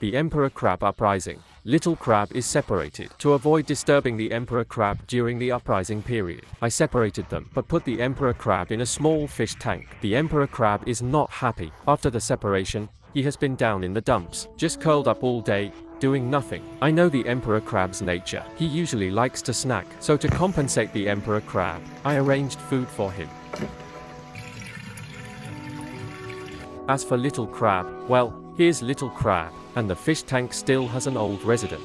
The Emperor Crab Uprising. Little crab is separated. To avoid disturbing the emperor crab during the uprising period, I separated them, but put the emperor crab in a small fish tank. The emperor crab is not happy. After the separation, he has been down in the dumps, just curled up all day, doing nothing. I know the emperor crab's nature. He usually likes to snack, so to compensate the emperor crab, I arranged food for him. As for little crab, well, here's little crab, and the fish tank still has an old resident.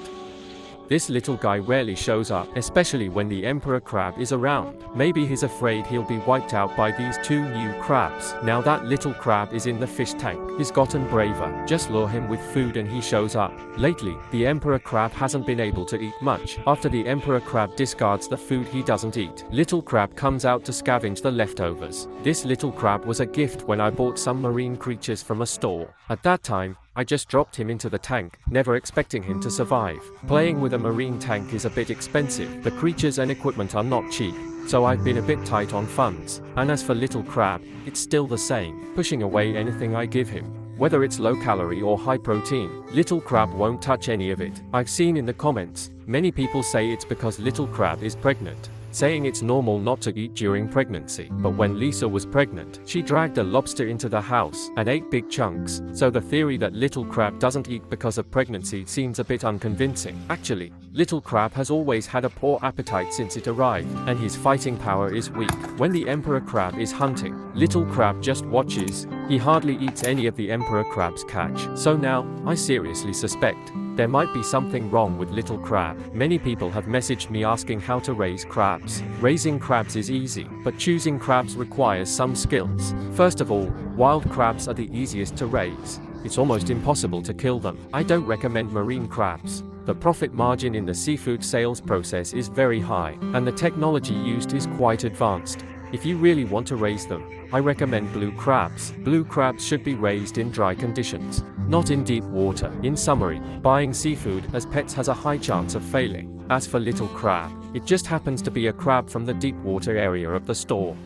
This little guy rarely shows up, especially when the emperor crab is around. Maybe he's afraid he'll be wiped out by these two new crabs. Now that little crab is in the fish tank, he's gotten braver. Just lure him with food and he shows up. Lately, the emperor crab hasn't been able to eat much. After the emperor crab discards the food he doesn't eat, little crab comes out to scavenge the leftovers. This little crab was a gift when I bought some marine creatures from a store. At that time, I just dropped him into the tank, never expecting him to survive. Playing with a marine tank is a bit expensive. The creatures and equipment are not cheap, so I've been a bit tight on funds. And as for little crab, it's still the same, pushing away anything I give him. Whether it's low calorie or high protein, little crab won't touch any of it. I've seen in the comments, many people say it's because little crab is pregnant, saying it's normal not to eat during pregnancy. But when Lisa was pregnant, she dragged a lobster into the house and ate big chunks, so the theory that little crab doesn't eat because of pregnancy seems a bit unconvincing. Actually, little crab has always had a poor appetite since it arrived, and his fighting power is weak. When the emperor crab is hunting, little crab just watches. He hardly eats any of the emperor crab's catch. So now, I seriously suspect there might be something wrong with little crab. Many people have messaged me asking how to raise crabs. Raising crabs is easy, but choosing crabs requires some skills. First of all, wild crabs are the easiest to raise. It's almost impossible to kill them. I don't recommend marine crabs. The profit margin in the seafood sales process is very high, and the technology used is quite advanced. If you really want to raise them, I recommend blue crabs. Blue crabs should be raised in dry conditions, not in deep water. In summary, buying seafood as pets has a high chance of failing. As for little crab, it just happens to be a crab from the deep water area of the store.